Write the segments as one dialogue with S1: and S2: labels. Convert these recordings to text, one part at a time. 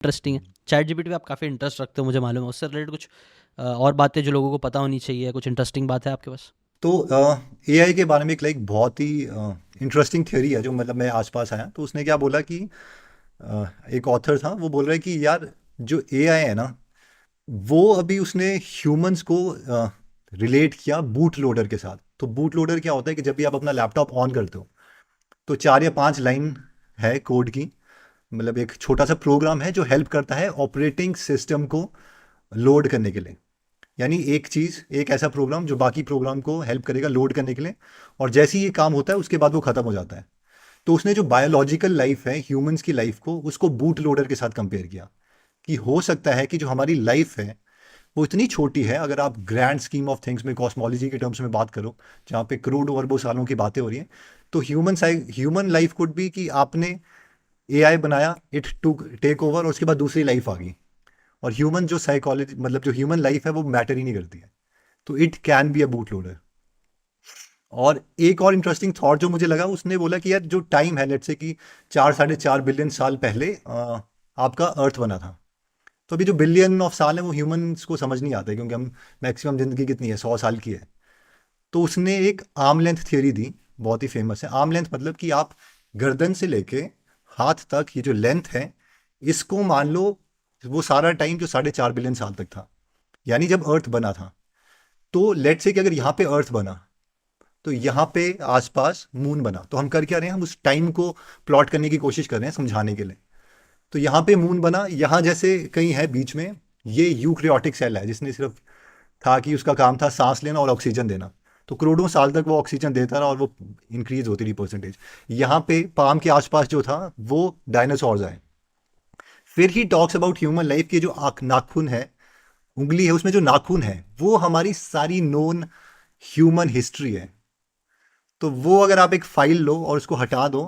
S1: Interesting है। Chat GPT पे आप काफ़ी इंटरेस्ट रखते हो, मुझे मालूम है। उससे रिलेटेड कुछ और बातें जो लोगों को पता होनी चाहिए, कुछ इंटरेस्टिंग बात है आपके पास?
S2: तो एआई के बारे में एक लाइक बहुत ही इंटरेस्टिंग थ्योरी है जो मतलब मैं आसपास आया तो उसने क्या बोला कि एक ऑथर था वो बोल रहा है कि यार जो एआई है ना वो अभी उसने ह्यूमंस को रिलेट किया बूट लोडर के साथ। तो बूट लोडर क्या होता है कि जब भी आप अपना लैपटॉप ऑन करते हो तो 4 या 5 लाइन है कोड की, मतलब एक छोटा सा प्रोग्राम है जो हेल्प करता है ऑपरेटिंग सिस्टम को लोड करने के लिए। यानी एक चीज़, एक ऐसा प्रोग्राम जो बाकी प्रोग्राम को हेल्प करेगा लोड करने के लिए, और जैसे ही ये काम होता है उसके बाद वो ख़त्म हो जाता है। तो उसने जो बायोलॉजिकल लाइफ है ह्यूमंस की लाइफ को उसको बूट लोडर के साथ कंपेयर किया कि हो सकता है कि जो हमारी लाइफ है वो इतनी छोटी है, अगर आप ग्रैंड स्कीम ऑफ थिंग्स में कॉस्मोलॉजी के टर्म्स में बात करो जहाँ पे करोड़ों अरबों सालों की बातें हो रही हैं, तो ह्यूमन लाइफ कुड भी कि आपने एआई बनाया, इट टू टेक ओवर और उसके बाद दूसरी लाइफ आ गई। और ह्यूमन जो साइकोलॉजी मतलब जो ह्यूमन लाइफ है वो मैटर ही नहीं करती है। तो it can be a boot loader. और एक और इंटरेस्टिंग थॉट जो मुझे लगा, उसने बोला कि यार जो टाइम है लेट्स से कि 4-4.5 बिलियन साल पहले आपका अर्थ बना था। तो अभी जो बिलियन ऑफ साल है वो ह्यूमंस को समझ नहीं आते क्योंकि हम मैक्सिमम जिंदगी कितनी है, 100 साल की है। तो उसने एक आर्म लेंथ थियोरी दी, बहुत ही फेमस है। आर्म लेंथ मतलब कि आप गर्दन से लेके हाथ तक ये जो लेंथ है इसको मान लो वो सारा टाइम जो 4.5 बिलियन साल तक था, यानी जब अर्थ बना था। तो लेट्स से कि अगर यहाँ पे अर्थ बना तो यहाँ पे आसपास मून बना, तो हम कर क्या रहे हैं, हम उस टाइम को प्लॉट करने की कोशिश कर रहे हैं समझाने के लिए। तो यहाँ पे मून बना, यहाँ जैसे कहीं है बीच में, ये यूक्रियोटिक सेल है जिसने सिर्फ था कि उसका काम था सांस लेना और ऑक्सीजन देना। तो करोड़ों साल तक वो ऑक्सीजन देता रहा और वो इंक्रीज होती रही परसेंटेज। यहाँ पे पाम के आसपास जो था वो डायनासोर्स आए। फिर he talks about human life के जो आँख नाखून है, उंगली है उसमें जो नाखून है वो हमारी सारी नोन ह्यूमन हिस्ट्री है। तो वो अगर आप एक फाइल लो और उसको हटा दो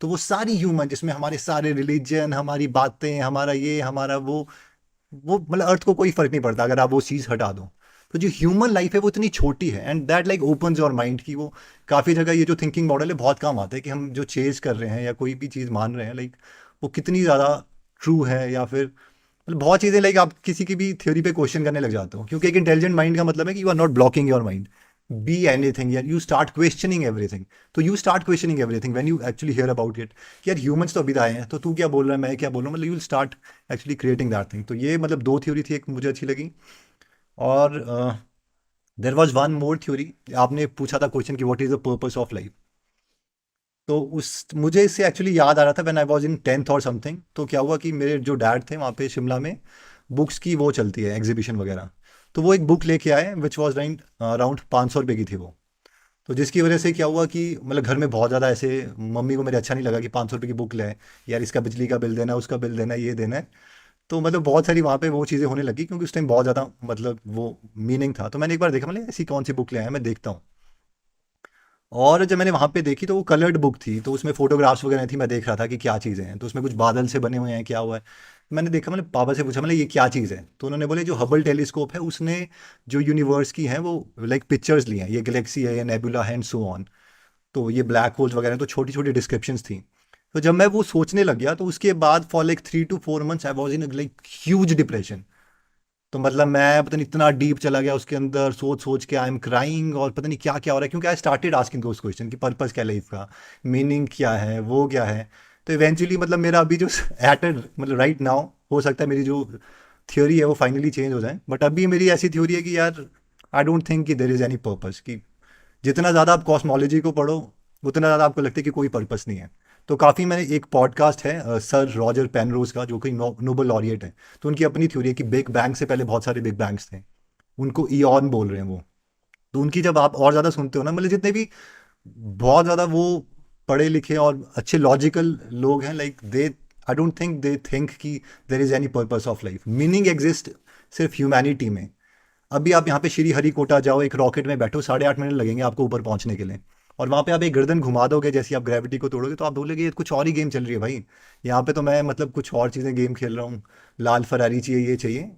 S2: तो वो सारी ह्यूमन जिसमें हमारे सारे रिलीजन, हमारी बातें, हमारा ये हमारा वो मतलब अर्थ को कोई फर्क नहीं पड़ता अगर आप वो चीज़ हटा दो। तो जो ह्यूमन लाइफ है वो इतनी छोटी है and that like opens your mind की वो काफ़ी जगह ये जो थिंकिंग मॉडल है बहुत काम आता है कि हम जो चेज कर रहे हैं या कोई भी चीज़ मान रहे हैं लाइक वो कितनी ज़्यादा ट्रू है, या फिर मतलब बहुत चीज़ें लाइक आप किसी की भी थ्योरी पे क्वेश्चन करने लग जाते हो क्योंकि एक इंटेलिजेंट माइंड का मतलब है कि you are not blocking your mind be anything, यार यू स्टार्ट क्वेश्चनिंग एवरीथिंग। तो you start questioning everything when you actually hear about it. यार ह्यूमंस तो अभी आए हैं तो तू क्या बोल रहा है, मैं क्या बोल रहा हूँ, मतलब you will start actually creating that thing. तो ये मतलब दो थ्योरी थी, एक मुझे अच्छी लगी। और there was one more theory. आपने पूछा था क्वेश्चन कि what is the purpose of life. तो उस मुझे इससे एक्चुअली याद आ रहा था when I was in 10th और समथिंग। तो क्या हुआ कि मेरे जो डैड थे वहाँ पे शिमला में बुक्स की वो चलती है एग्जीबिशन वगैरह। तो वो एक बुक लेके आए विच वॉज अराउंड 500 रुपये की थी वो। तो जिसकी वजह से क्या हुआ कि मतलब घर में बहुत ज़्यादा ऐसे, मम्मी को मेरे अच्छा नहीं लगा कि 500 रुपये की बुक ले आए, यार इसका बिजली का बिल देना है, उसका बिल देना है, ये देना है। तो मतलब बहुत सारी वहाँ पे वो चीज़ें होने लगी क्योंकि उस टाइम बहुत ज़्यादा मतलब वो मीनिंग था। तो मैंने एक बार देखा, मतलब ऐसी कौन सी बुक ले आए मैं देखता हूँ। और जब मैंने वहाँ पे देखी तो वो कलर्ड बुक थी, तो उसमें फोटोग्राफ्स वगैरह थी। मैं देख रहा था कि क्या चीज़ें हैं, तो उसमें कुछ बादल से बने हुए हैं, क्या हुआ है। मैंने देखा, मैंने पापा से पूछा मतलब ये क्या चीज़ है, तो उन्होंने बोले जो हबल टेलीस्कोप है उसने जो यूनिवर्स की है वो लाइक पिक्चर्स ली हैं, ये गैलेक्सी है, ये नेबुला है एंड सो ऑन। तो ये ब्लैक होल्स वगैरह, तो छोटी छोटी डिस्क्रिप्शंस थी। तो जब मैं वो सोचने लग गया तो उसके बाद for like 3 to 4 months I was in like huge depression. तो मतलब मैं पता नहीं इतना डीप चला गया उसके अंदर, सोच सोच के आई एम क्राइंग और पता नहीं क्या क्या हो रहा है, क्योंकि I started asking those question कि पर्पस क्या है लाइफ का, मीनिंग क्या है, वो क्या है। तो इवेंचुअली मतलब मेरा अभी जो एट मतलब राइट नाउ हो सकता है मेरी जो थ्योरी है वो फाइनली चेंज हो जाए, बट अभी मेरी ऐसी थ्योरी है कि यार आई डोंट थिंक कि देर इज़ एनी पर्पस। कि जितना ज़्यादा आप कॉस्मोलॉजी को पढ़ो उतना ज़्यादा आपको लगता है कि कोई पर्पस नहीं है। तो काफ़ी, मैंने एक पॉडकास्ट है सर रॉजर पेनरोज का जो कि नोबल लॉरिएट है। तो उनकी अपनी थ्योरी है कि बिग बैंग से पहले बहुत सारे बिग बैंग्स थे, उनको ईऑन बोल रहे हैं वो। तो उनकी जब आप और ज़्यादा सुनते हो ना, मतलब जितने भी बहुत ज़्यादा वो पढ़े लिखे और अच्छे लॉजिकल लोग हैं like they, I don't think they think कि there is any purpose of life, meaning exist सिर्फ ह्यूमैनिटी में। अभी आप यहाँ पे श्री हरिकोटा जाओ, एक रॉकेट में बैठो, 8.5 मिनट लगेंगे आपको ऊपर पहुँचने के लिए। और वहाँ पे आप एक गर्दन घुमा दोगे जैसे आप ग्रेविटी को तोड़ोगे तो आप बोलोगे ये कुछ और ही गेम चल रही है भाई। यहाँ पे तो मैं मतलब कुछ और चीज़ें गेम खेल रहा हूँ, लाल फरारी चाहिए, ये चाहिए।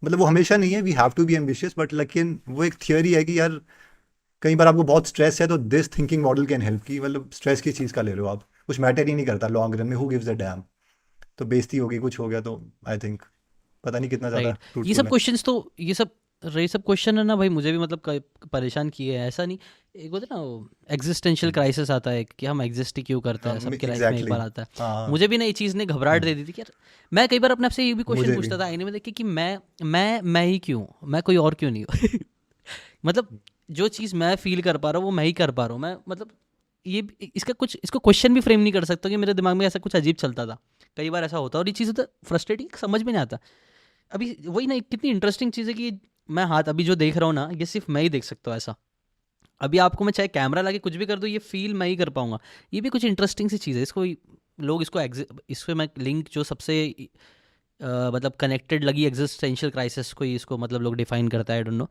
S2: मतलब वो हमेशा नहीं है, we have to be ambitious, but लेकिन वो एक थियोरी है कि यार कई बार आपको बहुत स्ट्रेस है तो this thinking model can help. की मतलब स्ट्रेस किस चीज़ का ले रहे हो आप, कुछ मैटर ही नहीं करता लॉन्ग रन में, हु गिव्स अ डैम। तो बेइज्जती हो गई, कुछ हो गया, तो आई थिंक पता नहीं कितना ज़्यादा
S1: राइट। ये
S2: फ्रूटफुल
S1: सब
S2: है।
S1: क्वेश्चंस तो ये सब क्वेश्चन है ना भाई, मुझे भी मतलब परेशान किए हैं। ऐसा नहीं, एक होता है ना एग्जिस्टेंशियल क्राइसिस आता है कि हम एग्जिस्ट ही क्यों करते
S2: हाँ,
S1: हैं, सबके लाइफ में एक
S2: एग्जैक्टली।
S1: बार आता है।
S2: हाँ।
S1: मुझे भी ना ये चीज़ ने घबराहट दे
S2: हम्म,
S1: दी थी कि यार, मैं कई बार अपने आप से ये भी क्वेश्चन
S2: मुझे भी।
S1: पूछता था आईने में देख के कि मैं ही क्यों, मैं कोई और क्यों नहीं हूँ। मतलब जो चीज़ मैं फील कर पा रहा हूँ वो मैं ही कर पा रहा हूँ। मैं मतलब इसको क्वेश्चन भी फ्रेम नहीं कर सकता कि मेरे दिमाग में ऐसा कुछ अजीब चलता था। कई बार ऐसा होता है और ये चीज़ तो फ्रस्ट्रेटिंग, समझ में नहीं आता। अभी वही ना, कितनी इंटरेस्टिंग चीज़ है कि मैं हाथ अभी जो देख रहा हूँ ना, ये सिर्फ मैं ही देख सकता हूँ ऐसा। अभी आपको मैं चाहे कैमरा लगा कुछ भी कर दूँ, ये फील मैं ही कर पाऊंगा। ये भी कुछ इंटरेस्टिंग सी चीज़ है। इसको लोग इसको इससे मैं लिंक जो सबसे मतलब कनेक्टेड लगी एग्जिस्टेंशियल क्राइसिस को ही इसको मतलब लोग डिफाइन करता है, आई डोंट नो।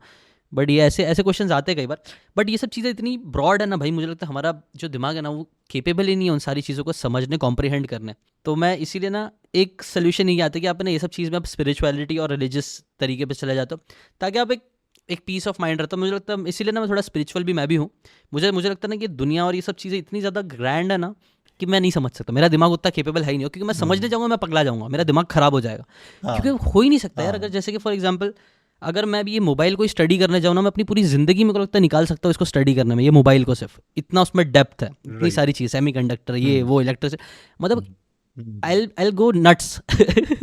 S1: बट ये ऐसे ऐसे क्वेश्चंस आते हैं कई बार। बट ये सब चीज़ें इतनी ब्रॉड है ना भाई, मुझे लगता है हमारा जो दिमाग है ना वो केपेबल ही नहीं है उन सारी चीज़ों को समझने, कॉम्प्रिहेंड करने। तो मैं इसीलिए ना एक सोल्यूशन यही आता है कि आप ना ये सब चीज़ में आप स्पिरिचुअलिटी और रिलीजियस तरीके पे चले जाते हो, ताकि आप एक एक पीस ऑफ माइंड रहता है। मुझे लगता है इसीलिए ना मैं थोड़ा स्पिरिचुअल भी मैं भी हूँ। मुझे लगता है ना कि दुनिया और ये सब चीज़ें इतनी ज़्यादा ग्रैंड है ना कि मैं नहीं समझ सकता, मेरा दिमाग उतना केपेबल है ही नहीं हो, क्योंकि मैं समझने
S2: हम्म,
S1: जाऊँगा मैं पगला जाऊँगा, मेरा दिमाग खराब हो जाएगा। क्योंकि
S2: हाँ।
S1: हो ही नहीं सकता यार। अगर
S2: हाँ।
S1: जैसे कि फॉर एग्जांपल, अगर मैं भी ये मोबाइल को स्टडी करने जाऊँ ना, मैं अपनी पूरी ज़िंदगी में को लगता है निकाल सकता हूँ इसको स्टडी करने में, ये मोबाइल को सिर्फ इतना उसमें डेप्थ है, इतनी
S2: राइट।
S1: सारी चीज़, सेमी कंडक्टर, ये
S2: हम्म।
S1: वो इलेक्ट्रिक, मतलब
S2: हम्म। हम्म।
S1: आई गो नट्स।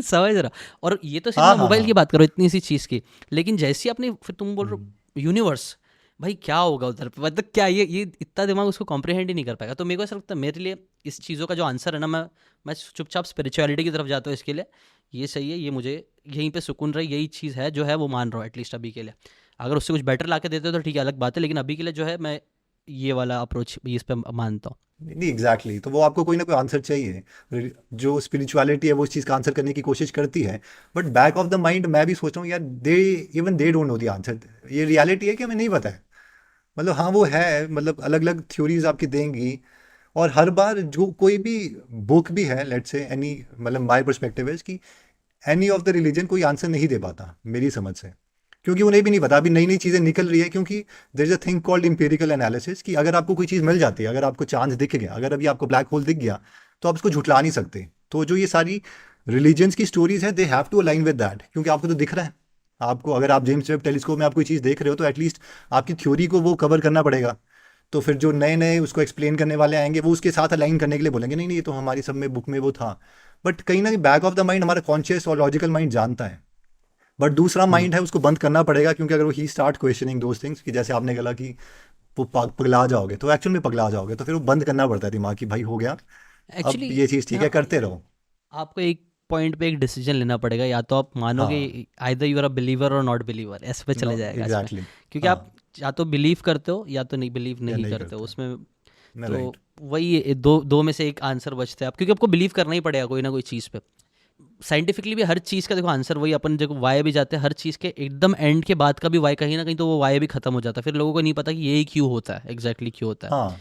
S1: समझ रहा। और ये तो सिर्फ
S2: हाँ,
S1: मैं
S2: हाँ,
S1: मोबाइल
S2: हाँ।
S1: की बात करूँ इतनी सी चीज़ की। लेकिन जैसे ही आपने फिर तुम बोल रहे
S2: हम्म।
S1: हो यूनिवर्स, भाई क्या होगा उधर पे, मतलब क्या ये इतना दिमाग उसको कॉम्प्रिहेंड ही नहीं कर पाएगा। तो मेरे को ऐसा लगता है मेरे लिए इस चीज़ों का जो आंसर है ना, मैं चुपचाप स्पिरिचुअलिटी की तरफ जाता हूँ इसके लिए। ये सही है, ये मुझे यहीं पे सुकून रहे, यही चीज़ है जो है वो मान रहा हूँ एटलीस्ट अभी के लिए। अगर उससे कुछ बेटर ला के देते हो तो ठीक है, अलग बात है, लेकिन अभी के लिए जो है मैं ये वाला अप्रोच इस पे मानता हूँ।
S2: नहीं, एग्जैक्टली, तो वो आपको कोई ना कोई आंसर चाहिए। जो स्पिरिचुअलिटी है वो उस चीज़ का आंसर करने की कोशिश करती है, but back of the mind मैं भी सोच रहा हूँ यार, they even they don't know the answer. ये रियलिटी है कि हमें नहीं पता है। मतलब हाँ, वो है, मतलब अलग अलग थ्योरीज आपकी देंगी। और हर बार जो कोई भी बुक भी है, लेट्स से एनी, मतलब माय पर्सपेक्टिव है कि एनी ऑफ द रिलीजन कोई आंसर नहीं दे पाता मेरी समझ से, क्योंकि उन्हें भी नहीं पता। अभी नई नई चीज़ें निकल रही है, क्योंकि there is a thing called empirical analysis, कि अगर आपको कोई चीज़ मिल जाती है, अगर आपको चांद दिख गया, अगर अभी आपको ब्लैक होल दिख गया, तो आप उसको झुठला नहीं सकते। तो जो ये सारी रिलीजन्स की स्टोरीज है, they have to align with that, क्योंकि आपको तो दिख रहा है। आपको, अगर आप जेम्स वेब टेलीस्कोप में आप कोई चीज़ देख रहे हो, तो एटलीस्ट आपकी थ्योरी को वो कवर करना पड़ेगा। तो फिर जो नए नए उसको एक्सप्लेन करने वाले आएंगे, वो उसके साथ अलाइन करने के लिए बोलेंगे, नहीं नहीं, ये तो हमारी सब में बुक में वो था। बट कहीं ना कहीं बैक ऑफ द माइंड हमारा कॉन्शियस और लॉजिकल माइंड जानता है, बट दूसरा
S1: हम्म।
S2: माइंड है उसको बंद करना पड़ेगा। क्योंकि अगर वो ही स्टार्ट क्वेश्चनिंग दोज थिंग्स, कि जैसे आपने कहा कि वो पगला जाओगे, तो एक्चुअल में पगला जाओगे, तो फिर वो बंद करना पड़ता है दिमाग की, भाई हो गया, अब
S1: एक्चुअली
S2: ये चीज़ ठीक है,
S1: हाँ,
S2: करते रहो।
S1: आपको एक पॉइंट पे एक डिसीजन लेना पड़ेगा, या तो आप मानोगे,
S2: हाँ।
S1: Either you are a believer और नॉट बिलीवर, ऐसे पे
S2: नो,
S1: चले जाएगा इसमें।
S2: एग्जैक्टली।
S1: क्योंकि
S2: हाँ,
S1: आप या तो बिलीव करते हो या तो नहीं बिलीव
S2: या
S1: नहीं
S2: नहीं
S1: करते हो
S2: करते।
S1: उसमें।
S2: ना,
S1: तो
S2: राइट।
S1: वही दो दो में से एक आंसर बचता है आप, क्योंकि आपको बिलीव करना ही पड़ेगा कोई ना कोई चीज़ पे। साइंटिफिकली भी हर चीज़ का देखो आंसर वही, अपन देखो वाई भी जाते हैं हर चीज़ के एकदम एंड के बाद का भी वाई, कहीं ना कहीं तो वो वाई भी खत्म हो जाता है, फिर लोगों को नहीं पता कि ये क्यों होता है, एग्जैक्टली क्यों होता है।
S2: हाँ।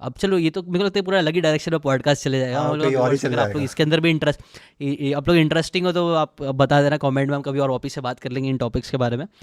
S1: अब चलो ये तो मेरे को लगता है पूरा अलग ही डायरेक्शन में पॉडकास्ट चले जाएगा।
S2: हाँ,
S1: हम लोग
S2: कहीं और ही
S1: व्यूअर्स
S2: चल
S1: अगर आप लोग
S2: जाएगा।
S1: इसके अंदर भी इंटरेस्ट, आप लोग इंटरेस्टिंग हो तो आप बता देना कमेंट में, हम कभी और वापस से बात कर लेंगे इन टॉपिक्स के बारे में।